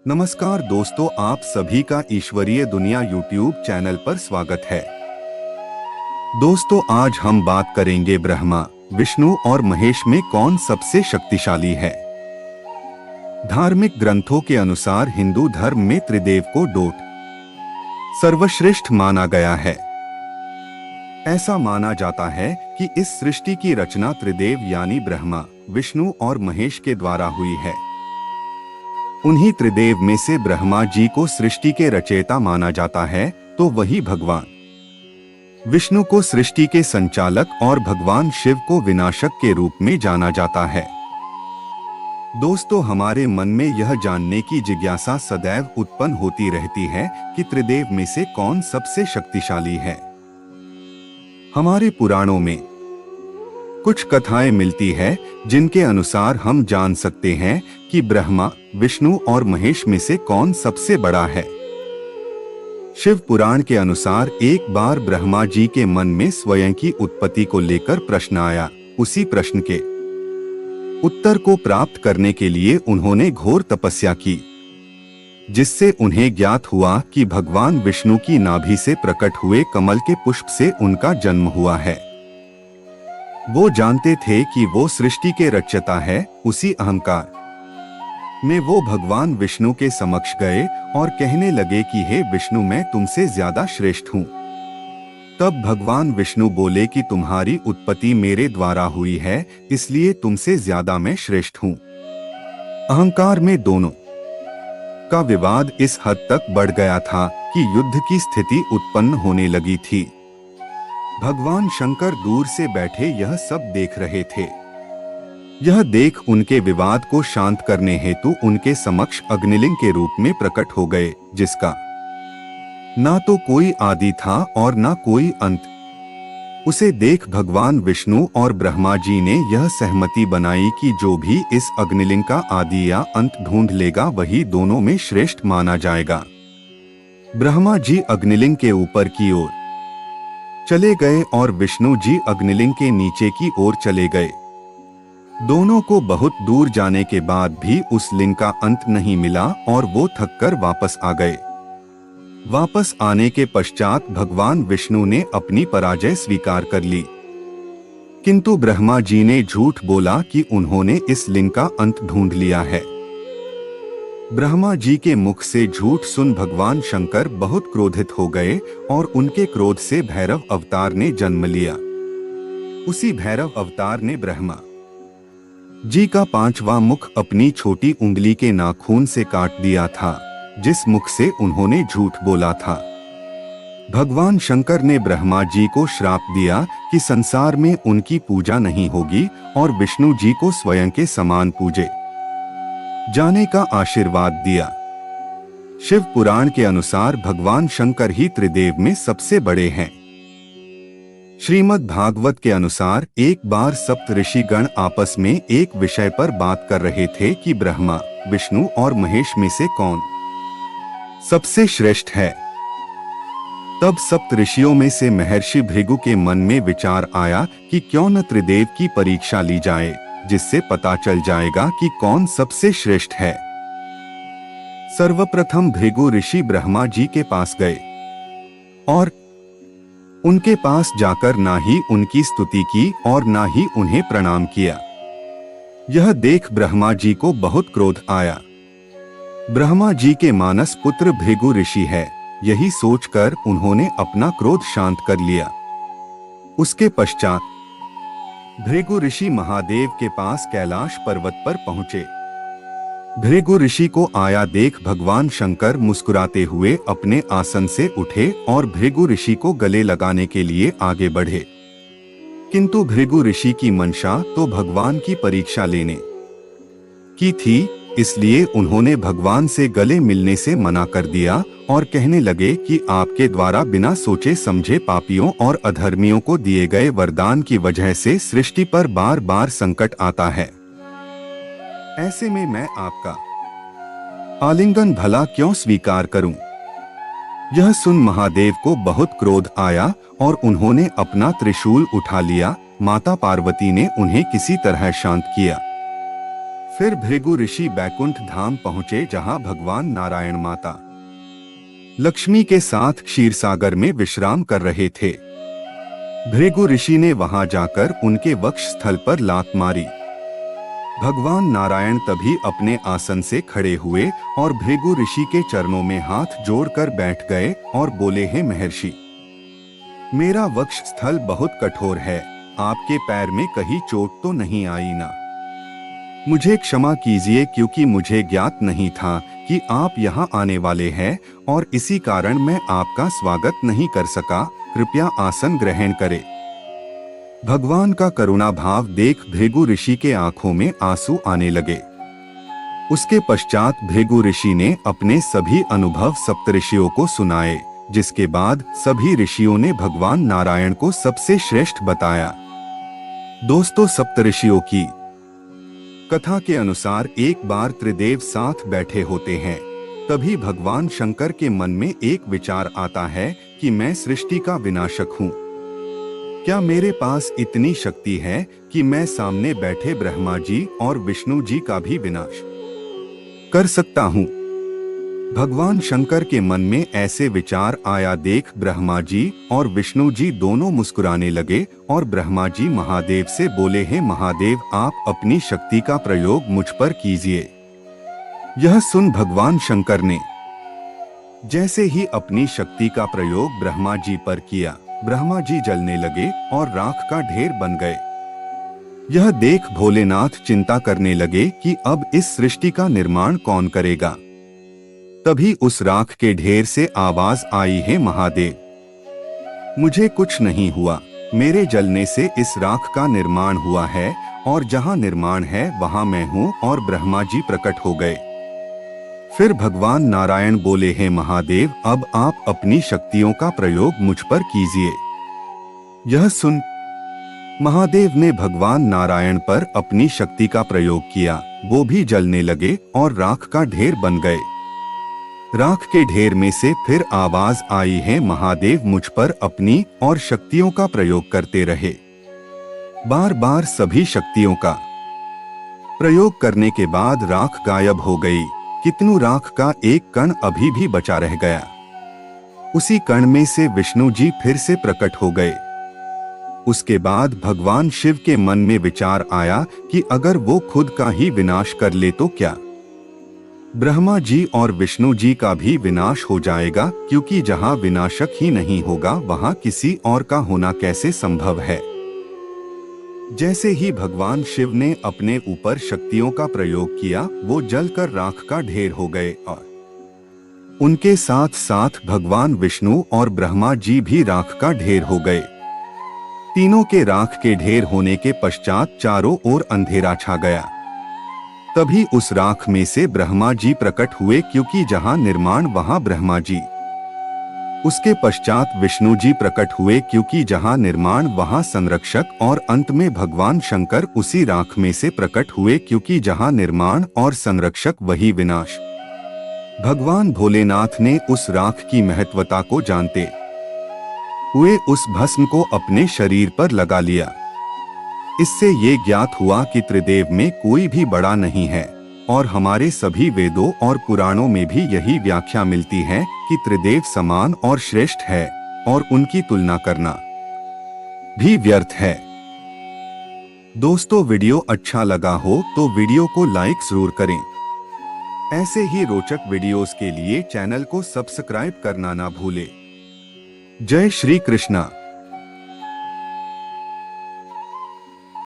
नमस्कार दोस्तों, आप सभी का ईश्वरीय दुनिया यूट्यूब चैनल पर स्वागत है। दोस्तों, आज हम बात करेंगे ब्रह्मा, विष्णु और महेश में कौन सबसे शक्तिशाली है। धार्मिक ग्रंथों के अनुसार हिंदू धर्म में त्रिदेव को डोट सर्वश्रेष्ठ माना गया है। ऐसा माना जाता है कि इस सृष्टि की रचना त्रिदेव यानी ब्रह्मा, विष्णु और महेश के द्वारा हुई है। उन्हीं त्रिदेव में से ब्रह्मा जी को सृष्टि के रचयिता माना जाता है, तो वही भगवान विष्णु को सृष्टि के संचालक और भगवान शिव को विनाशक के रूप में जाना जाता है। दोस्तों, हमारे मन में यह जानने की जिज्ञासा सदैव उत्पन्न होती रहती है कि त्रिदेव में से कौन सबसे शक्तिशाली है। हमारे पुराणों में कुछ कथाएं मिलती है जिनके अनुसार हम जान सकते हैं कि ब्रह्मा, विष्णु और महेश में से कौन सबसे बड़ा है। शिव पुराण के अनुसार एक बार ब्रह्मा जी के मन में स्वयं की उत्पत्ति को लेकर प्रश्न आया। उसी प्रश्न के उत्तर को प्राप्त करने के लिए उन्होंने घोर तपस्या की, जिससे उन्हें ज्ञात हुआ कि भगवान विष्णु की नाभि से प्रकट हुए कमल के पुष्प से उनका जन्म हुआ है। वो जानते थे कि वो सृष्टि के रचयिता है। उसी अहंकार में वो भगवान विष्णु के समक्ष गए और कहने लगे कि हे विष्णु, मैं तुमसे ज्यादा श्रेष्ठ हूँ। तब भगवान विष्णु बोले कि तुम्हारी उत्पत्ति मेरे द्वारा हुई है, इसलिए तुमसे ज्यादा मैं श्रेष्ठ हूँ। अहंकार में दोनों का विवाद इस हद तक बढ़ गया था कि युद्ध की स्थिति उत्पन्न होने लगी थी। भगवान शंकर दूर से बैठे यह सब देख रहे थे। यह देख उनके विवाद को शांत करने हेतु उनके समक्ष अग्निलिंग के रूप में प्रकट हो गए, जिसका ना तो कोई आदि था और ना कोई अंत। उसे देख भगवान विष्णु और ब्रह्मा जी ने यह सहमति बनाई कि जो भी इस अग्निलिंग का आदि या अंत ढूंढ लेगा वही दोनों में श्रेष्ठ माना जाएगा। ब्रह्मा जी अग्निलिंग के ऊपर की ओर चले गए और विष्णु जी अग्निलिंग के नीचे की ओर चले गए। दोनों को बहुत दूर जाने के बाद भी उस लिंग का अंत नहीं मिला और वो थककर वापस आ गए। वापस आने के पश्चात भगवान विष्णु ने अपनी पराजय स्वीकार कर ली, किंतु ब्रह्मा जी ने झूठ बोला कि उन्होंने इस लिंग का अंत ढूंढ लिया है। ब्रह्मा जी के मुख से झूठ सुन भगवान शंकर बहुत क्रोधित हो गए और उनके क्रोध से भैरव अवतार ने जन्म लिया। उसी भैरव अवतार ने ब्रह्मा जी का पांचवा मुख अपनी छोटी उंगली के नाखून से काट दिया था, जिस मुख से उन्होंने झूठ बोला था। भगवान शंकर ने ब्रह्मा जी को श्राप दिया कि संसार में उनकी पूजा नहीं होगी और विष्णु जी को स्वयं के समान पूजे जाने का आशीर्वाद दिया। शिव पुराण के अनुसार भगवान शंकर ही त्रिदेव में सबसे बड़े हैं। श्रीमद् भागवत के अनुसार एक बार सप्त ऋषिगण आपस में एक विषय पर बात कर रहे थे कि ब्रह्मा, विष्णु और महेश में से कौन सबसे श्रेष्ठ है। तब सप्त ऋषियों में से महर्षि भृगु के मन में विचार आया कि क्यों न त्रिदेव की परीक्षा ली जाए, जिससे पता चल जाएगा कि कौन सबसे श्रेष्ठ है। सर्वप्रथम भृगु ऋषि ब्रह्मा जी के पास गए और उनके पास जाकर ना ही उनकी स्तुति की और ना ही उन्हें प्रणाम किया। यह देख ब्रह्मा जी को बहुत क्रोध आया। ब्रह्मा जी के मानस पुत्र भृगु ऋषि है, यही सोचकर उन्होंने अपना क्रोध शांत कर लिया। उसके पश्चात भृगु ऋषि महादेव के पास कैलाश पर्वत पर पहुंचे। भृगु ऋषि को आया देख भगवान शंकर मुस्कुराते हुए अपने आसन से उठे और भृगु ऋषि को गले लगाने के लिए आगे बढ़े, किंतु भृगु ऋषि की मंशा तो भगवान की परीक्षा लेने की थी, इसलिए उन्होंने भगवान से गले मिलने से मना कर दिया और कहने लगे कि आपके द्वारा बिना सोचे समझे पापियों और अधर्मियों को दिए गए वरदान की वजह से सृष्टि पर बार बार संकट आता है। ऐसे में मैं आपका आलिंगन भला क्यों स्वीकार करूं? यह सुन महादेव को बहुत क्रोध आया और उन्होंने अपना त्रिशूल उठा लिया। माता पार्वती ने उन्हें किसी तरह शांत किया। फिर भृगु ऋषि बैकुंठ धाम पहुंचे, जहां भगवान नारायण माता लक्ष्मी के साथ क्षीरसागर में विश्राम कर रहे थे। भृगु ऋषि ने वहां जाकर उनके वक्ष स्थल पर लात मारी। भगवान नारायण तभी अपने आसन से खड़े हुए और भृगु ऋषि के चरणों में हाथ जोड़कर बैठ गए और बोले, हे महर्षि, मेरा वक्ष स्थल बहुत कठोर है, आपके पैर में कहीं चोट तो नहीं आई ना? मुझे क्षमा कीजिए, क्योंकि मुझे ज्ञात नहीं था कि आप यहाँ आने वाले हैं और इसी कारण मैं आपका स्वागत नहीं कर सका। कृपया आसन ग्रहण करें। भगवान का करुणा भाव देख भृगु ऋषि के आंखों में आंसू आने लगे। उसके पश्चात भृगु ऋषि ने अपने सभी अनुभव सप्तऋषियों को सुनाए, जिसके बाद सभी ऋषियों ने भगवान नारायण को सबसे श्रेष्ठ बताया। दोस्तों, सप्तऋषियों की कथा के अनुसार एक बार त्रिदेव साथ बैठे होते हैं। तभी भगवान शंकर के मन में एक विचार आता है कि मैं सृष्टि का विनाशक हूँ। क्या मेरे पास इतनी शक्ति है कि मैं सामने बैठे ब्रह्मा जी और विष्णु जी का भी विनाश कर सकता हूँ? भगवान शंकर के मन में ऐसे विचार आया देख ब्रह्मा जी और विष्णु जी दोनों मुस्कुराने लगे और ब्रह्मा जी महादेव से बोले, हे महादेव, आप अपनी शक्ति का प्रयोग मुझ पर कीजिए। यह सुन भगवान शंकर ने जैसे ही अपनी शक्ति का प्रयोग ब्रह्मा जी पर किया, ब्रह्मा जी जलने लगे और राख का ढेर बन गए। यह देख भोलेनाथ चिंता करने लगे कि अब इस सृष्टि का निर्माण कौन करेगा। तभी उस राख के ढेर से आवाज आई, हे महादेव, मुझे कुछ नहीं हुआ, मेरे जलने से इस राख का निर्माण हुआ है और जहां निर्माण है वहां मैं हूं। और ब्रह्मा जी प्रकट हो गए। फिर भगवान नारायण बोले, हे महादेव, अब आप अपनी शक्तियों का प्रयोग मुझ पर कीजिए। यह सुन महादेव ने भगवान नारायण पर अपनी शक्ति का प्रयोग किया। वो भी जलने लगे और राख का ढेर बन गए। राख के ढेर में से फिर आवाज आई, है महादेव, मुझ पर अपनी और शक्तियों का प्रयोग करते रहे। बार बार सभी शक्तियों का प्रयोग करने के बाद राख गायब हो गई, किंतु राख का एक कण अभी भी बचा रह गया। उसी कण में से विष्णु जी फिर से प्रकट हो गए। उसके बाद भगवान शिव के मन में विचार आया कि अगर वो खुद का ही विनाश कर ले तो क्या ब्रह्मा जी और विष्णु जी का भी विनाश हो जाएगा, क्योंकि जहां विनाशक ही नहीं होगा वहां किसी और का होना कैसे संभव है। जैसे ही भगवान शिव ने अपने ऊपर शक्तियों का प्रयोग किया, वो जलकर राख का ढेर हो गए और उनके साथ साथ भगवान विष्णु और ब्रह्मा जी भी राख का ढेर हो गए। तीनों के राख के ढेर होने के पश्चात चारों ओर अंधेरा छा गया। तभी उस राख में से ब्रह्मा जी प्रकट हुए, क्योंकि जहां निर्माण वहां ब्रह्मा जी। उसके पश्चात विष्णु जी प्रकट हुए, क्योंकि जहां निर्माण वहां संरक्षक। और अंत में भगवान शंकर उसी राख में से प्रकट हुए, क्योंकि जहां निर्माण और संरक्षक वही विनाश। भगवान भोलेनाथ ने उस राख की महत्वता को जानते हुए उस भस्म को अपने शरीर पर लगा लिया। इससे ये ज्ञात हुआ कि त्रिदेव में कोई भी बड़ा नहीं है, और हमारे सभी वेदों और पुराणों में भी यही व्याख्या मिलती है कि त्रिदेव समान और श्रेष्ठ है, और उनकी तुलना करना भी व्यर्थ है। दोस्तों, वीडियो अच्छा लगा हो तो वीडियो को लाइक जरूर करें। ऐसे ही रोचक वीडियोस के लिए चैनल को सब्सक्राइब करना ना भूलें। जय श्री कृष्णा।